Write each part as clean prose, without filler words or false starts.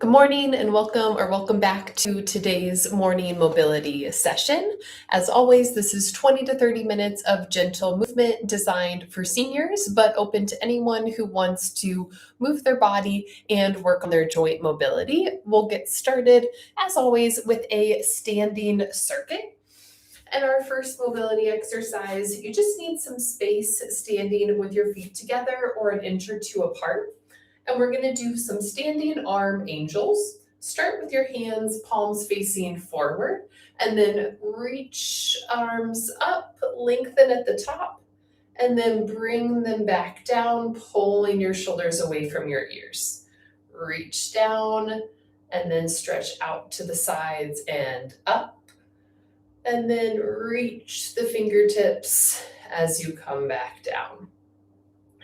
Good morning and welcome back to today's morning mobility session. As always, this is 20 to 30 minutes of gentle movement designed for seniors, but open to anyone who wants to move their body and work on their joint mobility. We'll get started, as always, with a standing circuit. And our first mobility exercise, you just need some space standing with your feet together or an inch or two apart. And we're gonna do some standing arm angels. Start with your hands, palms facing forward, and then reach arms up, lengthen at the top, and then bring them back down, pulling your shoulders away from your ears. Reach down, and then stretch out to the sides and up, and then reach the fingertips as you come back down.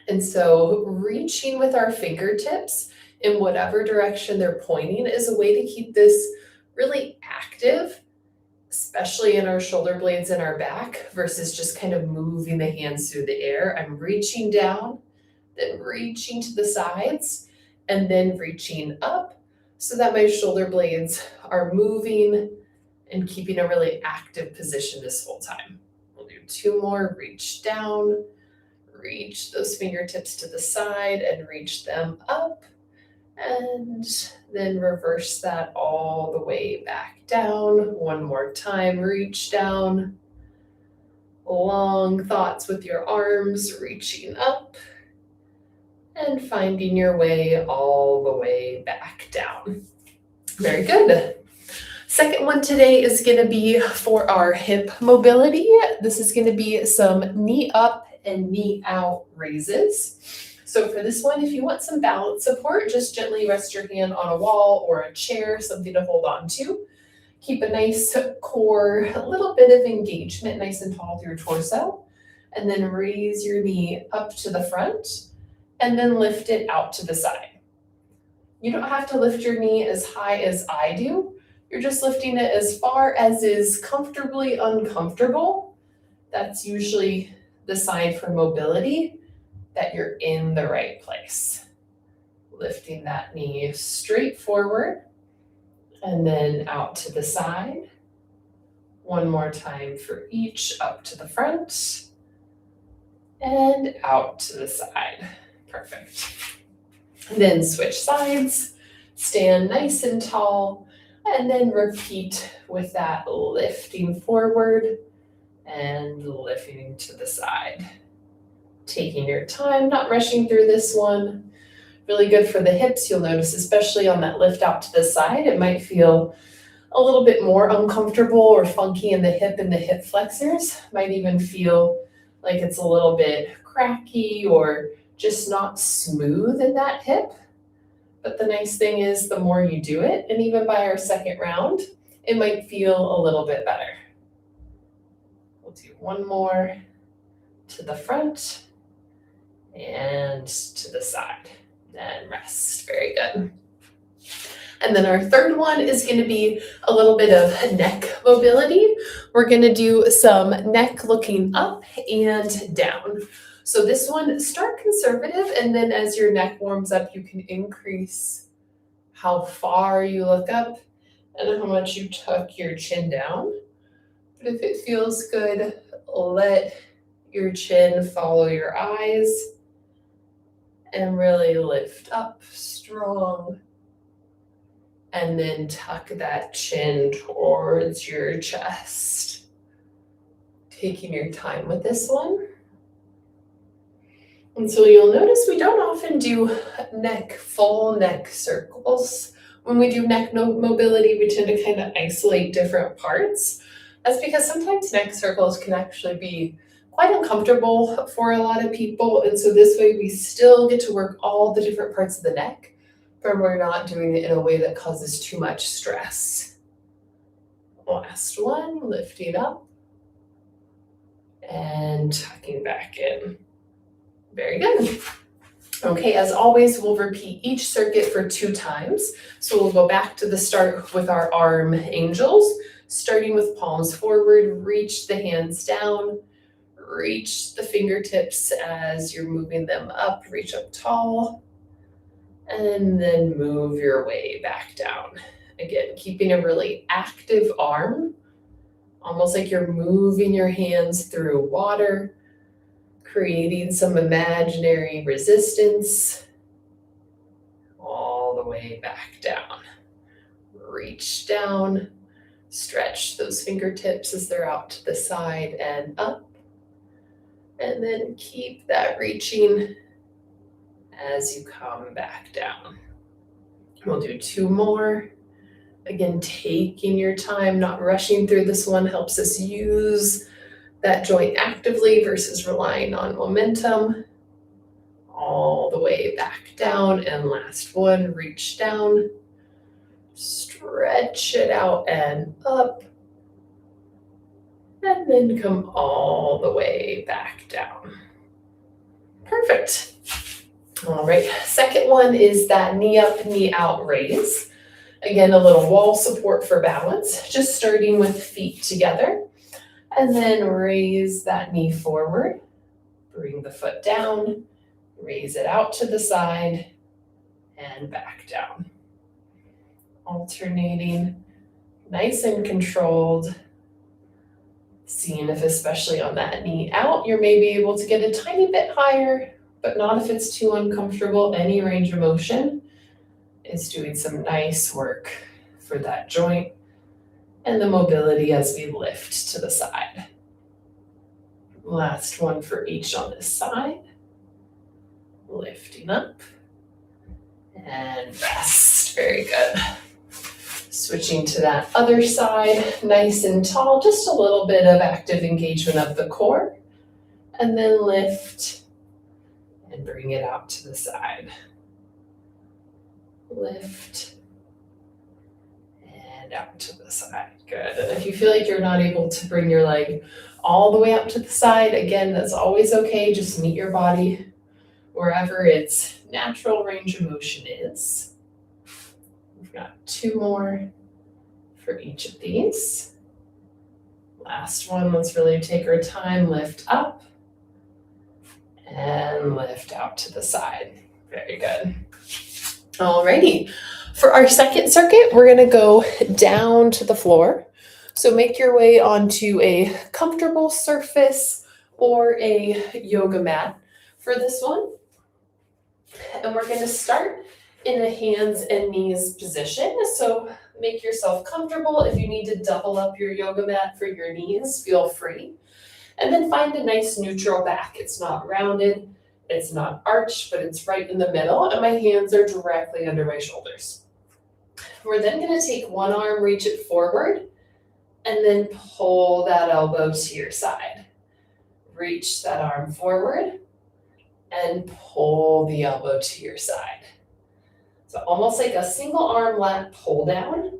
And so reaching with our fingertips in whatever direction they're pointing is a way to keep this really active, especially in our shoulder blades and our back, versus just kind of moving the hands through the air. I'm reaching down, then reaching to the sides, and then reaching up so that my shoulder blades are moving and keeping a really active position this whole time. We'll do two more. Reach down, reach those fingertips to the side and reach them up, and then reverse that all the way back down. One more time, reach down. Long thoughts with your arms, reaching up and finding your way all the way back down. Very good. Second one today is going to be for our hip mobility. This is going to be some knee up and knee out raises. So for this one, if you want some balance support, just gently rest your hand on a wall or a chair, something to hold on to. Keep a nice core, a little bit of engagement, nice and tall through your torso, and then raise your knee up to the front and then lift it out to the side. You don't have to lift your knee as high as I do. You're just lifting it as far as is comfortably uncomfortable. That's usually the sign for mobility that you're in the right place. Lifting that knee straight forward and then out to the side. One more time for each, up to the front and out to the side. Perfect. Then switch sides, stand nice and tall, and then repeat with that lifting forward and lifting to the side. Taking your time, not rushing through this one. Really good for the hips. You'll notice, especially on that lift out to the side, it might feel a little bit more uncomfortable or funky in the hip and the hip flexors. Might even feel like it's a little bit cracky or just not smooth in that hip. But the nice thing is the more you do it, and even by our second round, it might feel a little bit better. We'll do one more to the front and to the side, and rest. Very good. And then our third one is going to be a little bit of neck mobility. We're going to do some neck looking up and down. So this one, start conservative, and then as your neck warms up, you can increase how far you look up and how much you tuck your chin down. But if it feels good, let your chin follow your eyes and really lift up strong. And then tuck that chin towards your chest. Taking your time with this one. And so you'll notice we don't often do full neck circles. When we do neck mobility, we tend to kind of isolate different parts. That's because sometimes neck circles can actually be quite uncomfortable for a lot of people. And so this way we still get to work all the different parts of the neck, but we're not doing it in a way that causes too much stress. Last one, lifting up and tucking back in. Very good. Okay, as always, we'll repeat each circuit for 2 times. So we'll go back to the start with our arm angels, starting with palms forward, reach the hands down, reach the fingertips as you're moving them up, reach up tall, and then move your way back down. Again, keeping a really active arm, almost like you're moving your hands through water, creating some imaginary resistance, all the way back down. Reach down, stretch those fingertips as they're out to the side and up, and then keep that reaching as you come back down. We'll do 2 more. Again, taking your time, not rushing through this one, helps us use that joint actively versus relying on momentum. All the way back down, and last one, reach down, stretch it out and up, and then come all the way back down. Perfect. All right, second one is that knee up, knee out raise. Again, a little wall support for balance, just starting with feet together. And then raise that knee forward, bring the foot down, raise it out to the side, and back down. Alternating, nice and controlled. Seeing if, especially on that knee out, you're maybe able to get a tiny bit higher, but not if it's too uncomfortable. Any range of motion is doing some nice work for that joint and the mobility as we lift to the side. Last one for each on this side. Lifting up and rest. Very good. Switching to that other side, nice and tall, just a little bit of active engagement of the core, and then lift and bring it out to the side. Lift and out to the side. Good. And if you feel like you're not able to bring your leg all the way up to the side, again, that's always okay. Just meet your body wherever its natural range of motion is. We've got 2 more for each of these. Last one, let's really take our time, lift up and lift out to the side. Very good. Alrighty, for our second circuit, we're gonna go down to the floor. So make your way onto a comfortable surface or a yoga mat for this one. And we're gonna start in a hands and knees position. So make yourself comfortable. If you need to double up your yoga mat for your knees, feel free. And then find a nice neutral back. It's not rounded, it's not arched, but it's right in the middle, and my hands are directly under my shoulders. We're then gonna take one arm, reach it forward, and then pull that elbow to your side. Reach that arm forward, and pull the elbow to your side. So almost like a single arm lat pull down,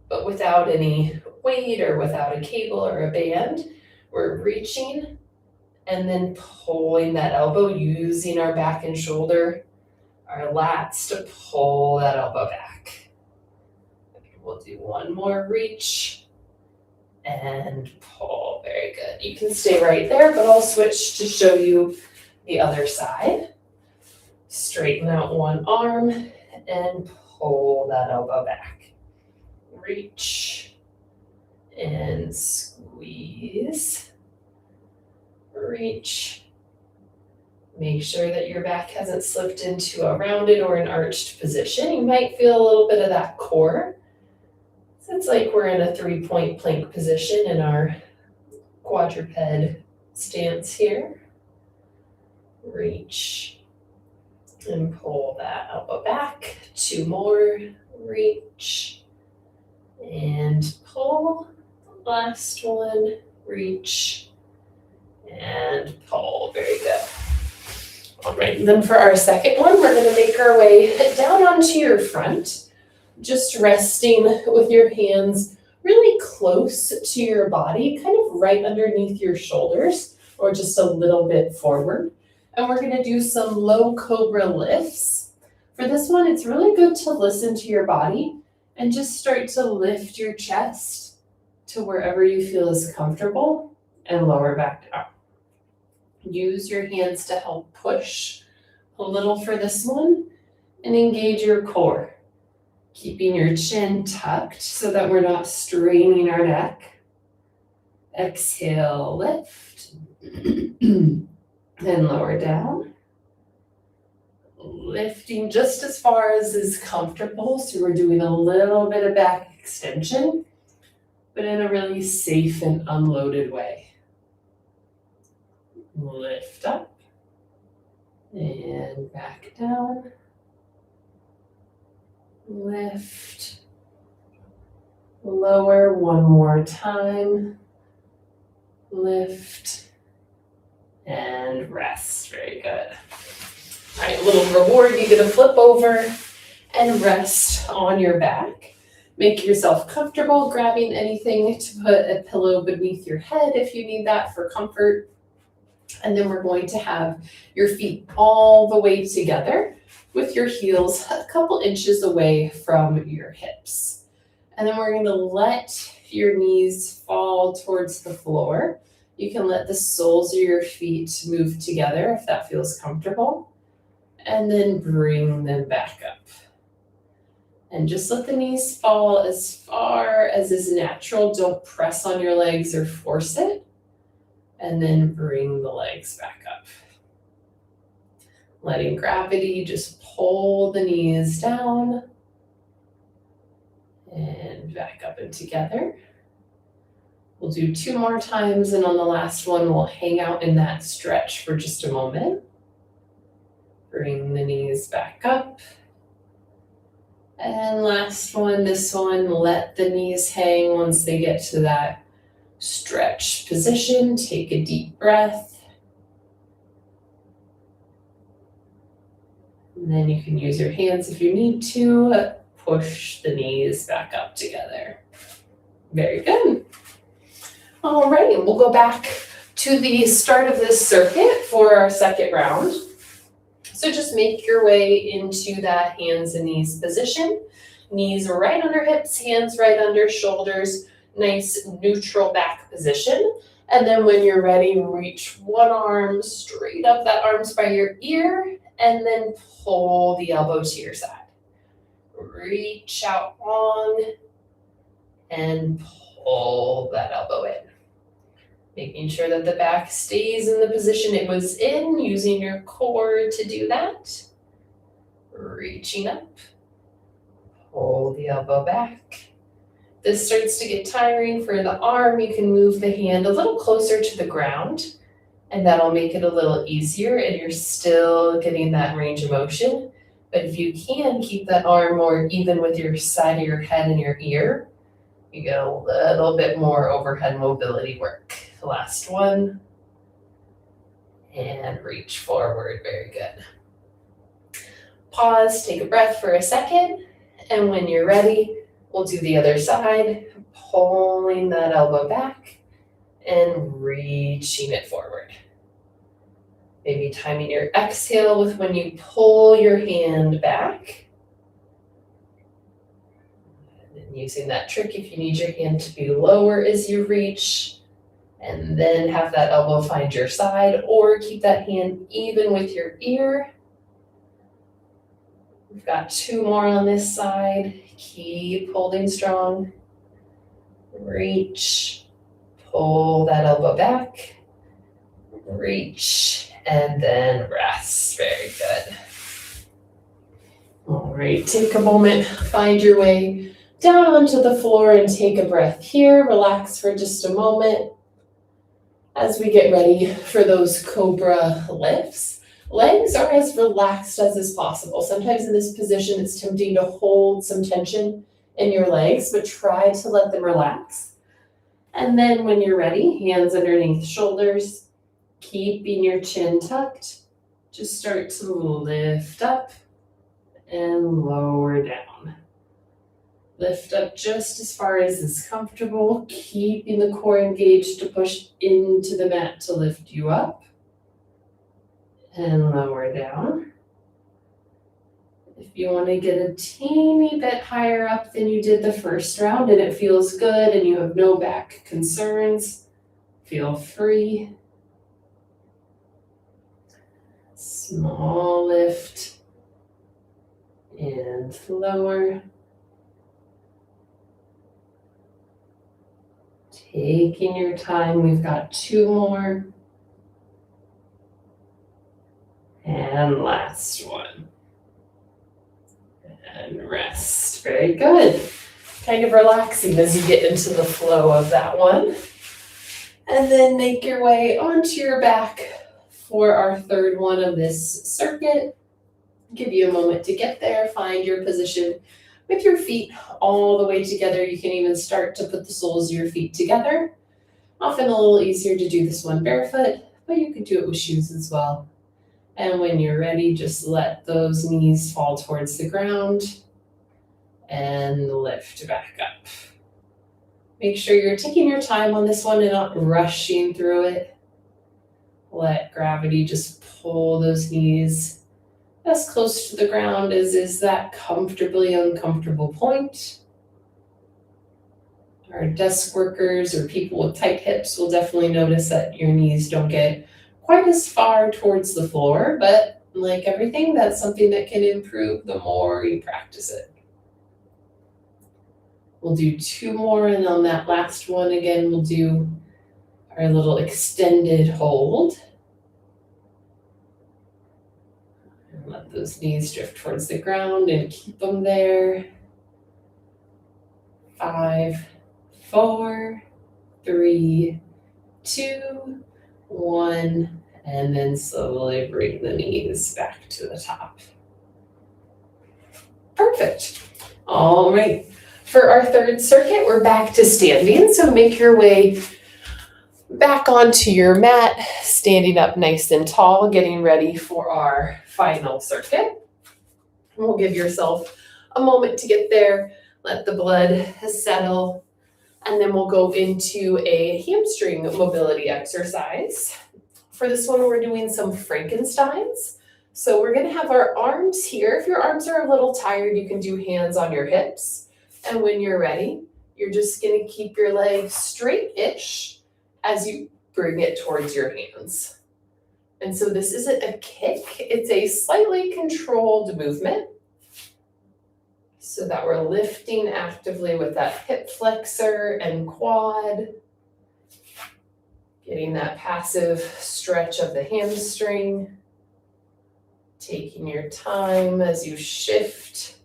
but without any weight or without a cable or a band. We're reaching and then pulling that elbow, using our back and shoulder, our lats to pull that elbow back. We'll do one more reach and pull. Very good. You can stay right there, but I'll switch to show you the other side. Straighten out one arm and pull that elbow back. Reach and squeeze. Reach. Make sure that your back hasn't slipped into a rounded or an arched position. You might feel a little bit of that core. So it's like we're in a 3-point plank position in our quadruped stance here. Reach and pull that elbow back. 2 more. Reach and pull. Last one. Reach and pull. Very good. All right, and then for our second one, we're going to make our way down onto your front, just resting with your hands really close to your body, kind of right underneath your shoulders, or just a little bit forward. And we're going to do some low cobra lifts. For this one, it's really good to listen to your body and just start to lift your chest to wherever you feel is comfortable and lower back down. Use your hands to help push a little for this one, and engage your core. Keeping your chin tucked so that we're not straining our neck. Exhale, lift. And lower down. Lifting just as far as is comfortable. So we're doing a little bit of back extension, but in a really safe and unloaded way. Lift up and back down. Lift. Lower one more time. Lift. And rest. Very good. All right, a little reward. You get to flip over and rest on your back. Make yourself comfortable, grabbing anything to put a pillow beneath your head if you need that for comfort. And then we're going to have your feet all the way together with your heels a couple inches away from your hips. And then we're going to let your knees fall towards the floor. You can let the soles of your feet move together if that feels comfortable. And then bring them back up. And just let the knees fall as far as is natural. Don't press on your legs or force it. And then bring the legs back up. Letting gravity just pull the knees down. And back up and together. We'll do 2 more times, and on the last one, we'll hang out in that stretch for just a moment. Bring the knees back up. And last one, this one, let the knees hang once they get to that stretch position. Take a deep breath. And then you can use your hands if you need to. Push the knees back up together. Very good. All right, we'll go back to the start of this circuit for our second round. So just make your way into that hands and knees position. Knees right under hips, hands right under shoulders. Nice neutral back position. And then when you're ready, reach one arm straight up. That arm's by your ear. And then pull the elbow to your side. Reach out long. And pull that elbow in. Making sure that the back stays in the position it was in, using your core to do that. Reaching up. Pull the elbow back. This starts to get tiring for the arm. You can move the hand a little closer to the ground, and that'll make it a little easier, and you're still getting that range of motion. But if you can keep that arm more even with your side of your head and your ear, you get a little bit more overhead mobility work. Last one. And reach forward. Very good. Pause, take a breath for a second. And when you're ready, we'll do the other side. Pulling that elbow back and reaching it forward. Maybe timing your exhale with when you pull your hand back. And using that trick if you need your hand to be lower as you reach. And then have that elbow find your side, or keep that hand even with your ear. We've got 2 more on this side. Keep holding strong. Reach, pull that elbow back. Reach, and then rest. Very good. All right, take a moment, find your way down onto the floor and take a breath here. Relax for just a moment. As we get ready for those cobra lifts, legs are as relaxed as is possible. Sometimes in this position, it's tempting to hold some tension in your legs, but try to let them relax. And then when you're ready, hands underneath shoulders, keeping your chin tucked, just start to lift up and lower down. Lift up just as far as is comfortable, keeping the core engaged to push into the mat to lift you up. And lower down. If you want to get a teeny bit higher up than you did the first round and it feels good and you have no back concerns, feel free. Small lift. and lower. Taking your time, we've got 2 more. And last one. And rest. Very good. Kind of relaxing as you get into the flow of that one. And then make your way onto your back for our third one of this circuit. Give you a moment to get there, find your position with your feet all the way together. You can even start to put the soles of your feet together. Often a little easier to do this one barefoot, but you could do it with shoes as well. And when you're ready, just let those knees fall towards the ground and lift back up. Make sure you're taking your time on this one and not rushing through it. Let gravity just pull those knees as close to the ground as is that comfortably uncomfortable point. Our desk workers or people with tight hips will definitely notice that your knees don't get quite as far towards the floor, but like everything, that's something that can improve the more you practice it. We'll do 2 more, and on that last one, again, we'll do our little extended hold. And let those knees drift towards the ground and keep them there. 5, 4, 3, 2, 1, and then slowly bring the knees back to the top. Perfect. All right. For our third circuit, we're back to standing. So make your way back onto your mat, standing up nice and tall, getting ready for our final circuit. We'll give yourself a moment to get there, let the blood settle, and then we'll go into a hamstring mobility exercise. For this one, we're doing some Frankensteins. So we're gonna have our arms here. If your arms are a little tired, you can do hands on your hips. And when you're ready, you're just gonna keep your leg straight-ish as you bring it towards your hands. And so this isn't a kick, it's a slightly controlled movement so that we're lifting actively with that hip flexor and quad, getting that passive stretch of the hamstring, taking your time as you shift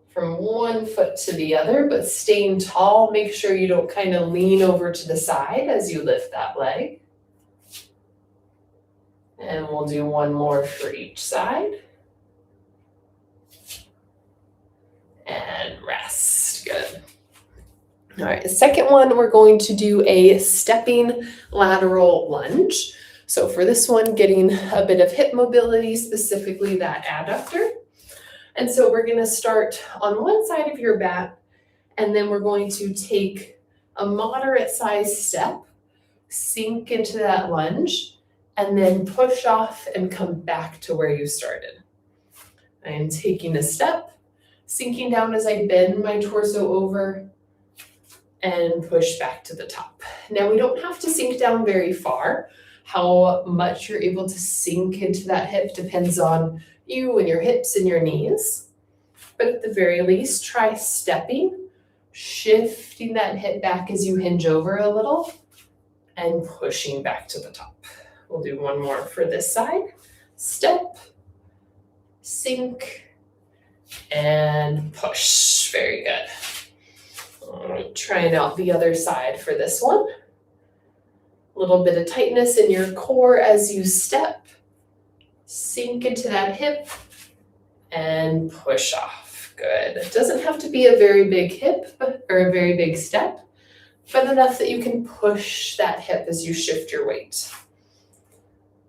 from one foot to the other, but staying tall. Make sure you don't kind of lean over to the side as you lift that leg. And we'll do 1 more for each side. And rest. Good. All right, the second one, we're going to do a stepping lateral lunge. So for this one, getting a bit of hip mobility, specifically that adductor. And so we're going to start on one side of your mat, and then we're going to take a moderate size step, sink into that lunge, and then push off and come back to where you started. I am taking a step, sinking down as I bend my torso over, and push back to the top. Now we don't have to sink down very far. How much you're able to sink into that hip depends on you and your hips and your knees. But at the very least, try stepping, shifting that hip back as you hinge over a little, and pushing back to the top. We'll do 1 more for this side. Step, sink, and push. Very good. All right, trying out the other side for this one. A little bit of tightness in your core as you step, sink into that hip, and push off. Good. It doesn't have to be a very big hip or a very big step, but enough that you can push that hip as you shift your weight.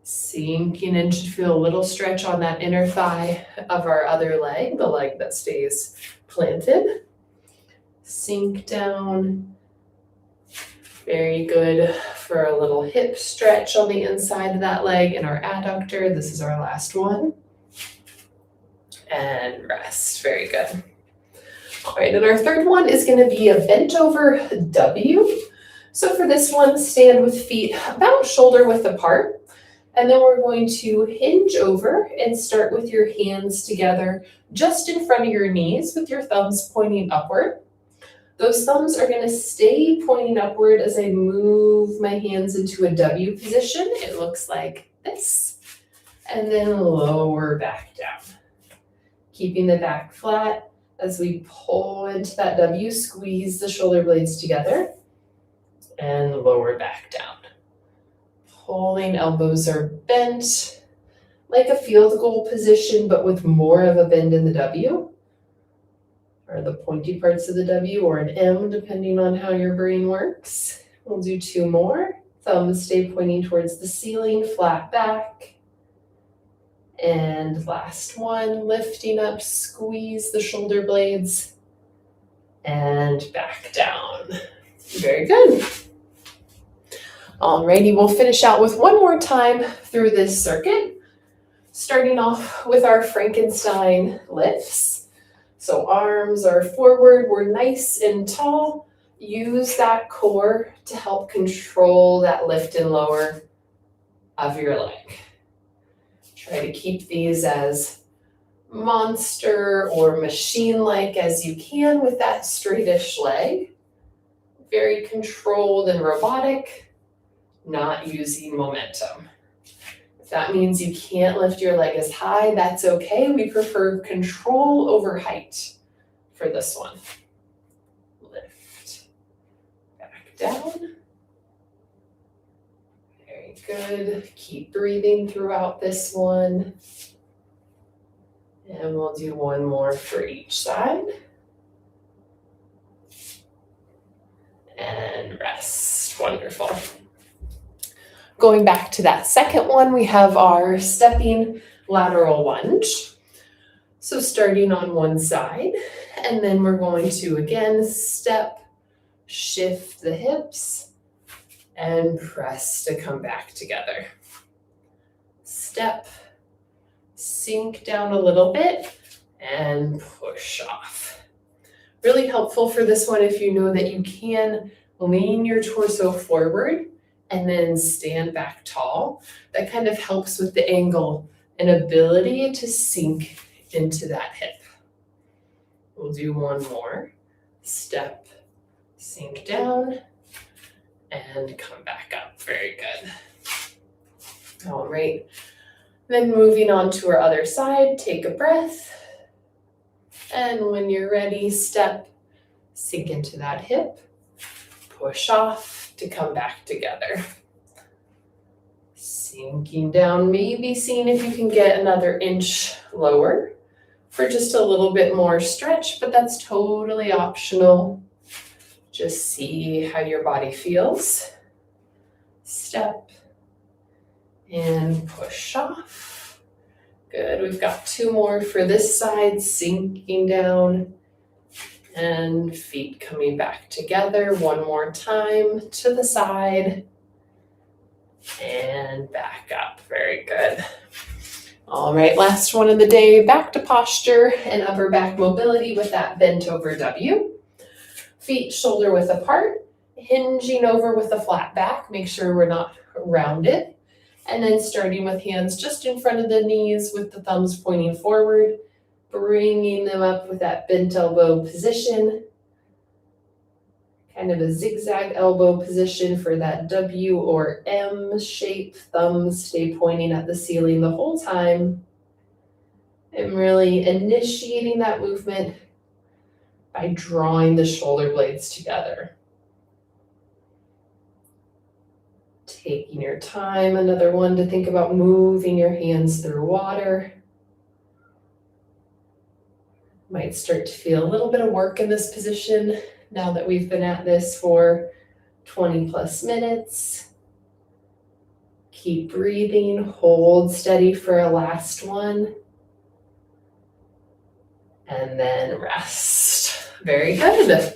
Sinking in to feel a little stretch on that inner thigh of our other leg, the leg that stays planted. Sink down. Very good for a little hip stretch on the inside of that leg and our adductor. This is our last one. And rest. Very good. All right, and our third one is going to be a bent over W. So for this one, stand with feet about shoulder width apart. And then we're going to hinge over and start with your hands together just in front of your knees with your thumbs pointing upward. Those thumbs are going to stay pointing upward as I move my hands into a W position. It looks like this. And then lower back down. Keeping the back flat as we pull into that W, squeeze the shoulder blades together and lower back down. Pulling, elbows are bent like a field goal position, but with more of a bend in the W, or the pointy parts of the W, or an M, depending on how your brain works. We'll do 2 more. Thumbs stay pointing towards the ceiling, flat back. And last one, lifting up, squeeze the shoulder blades, and back down. Very good. Alrighty, we'll finish out with one more time through this circuit, starting off with our Frankenstein lifts. So arms are forward, we're nice and tall. Use that core to help control that lift and lower of your leg. Try to keep these as monster or machine-like as you can with that straightish leg. Very controlled and robotic, not using momentum. If that means you can't lift your leg as high, that's okay. We prefer control over height for this one. Lift, back down. Very good. Keep breathing throughout this one. And we'll do one more for each side. And rest. Wonderful. Going back to that second one, we have our stepping lateral lunge. So starting on one side, and then we're going to again step, shift the hips, and press to come back together. Step, sink down a little bit, and push off. Really helpful for this one if you know that you can lean your torso forward and then stand back tall. That kind of helps with the angle and ability to sink into that hip. We'll do one more. Step, sink down, and come back up. Very good. All right. Then moving on to our other side, take a breath. And when you're ready, step, sink into that hip, push off to come back together. Sinking down, maybe seeing if you can get another inch lower for just a little bit more stretch, but that's totally optional. Just see how your body feels. Step and push off. Good, we've got 2 more for this side, sinking down and feet coming back together. One more time to the side and back up. Very good. All right, last one of the day, back to posture and upper back mobility with that bent over W. Feet shoulder width apart, hinging over with a flat back. Make sure we're not rounded. And then starting with hands just in front of the knees with the thumbs pointing forward, bringing them up with that bent elbow position. Kind of a zigzag elbow position for that W or M shape. Thumbs stay pointing at the ceiling the whole time. And really initiating that movement by drawing the shoulder blades together. Taking your time, another one to think about moving your hands through water. Might start to feel a little bit of work in this position now that we've been at this for 20 plus minutes. Keep breathing, hold steady for a last one. And then rest. Very good.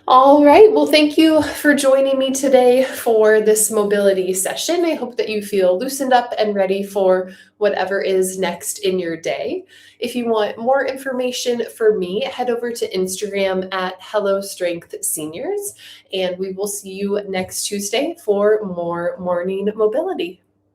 All right, well, thank you for joining me today for this mobility session. I hope that you feel loosened up and ready for whatever is next in your day. If you want more information for me, head over to Instagram at Hello Strength Seniors, and we will see you next Tuesday for more morning mobility.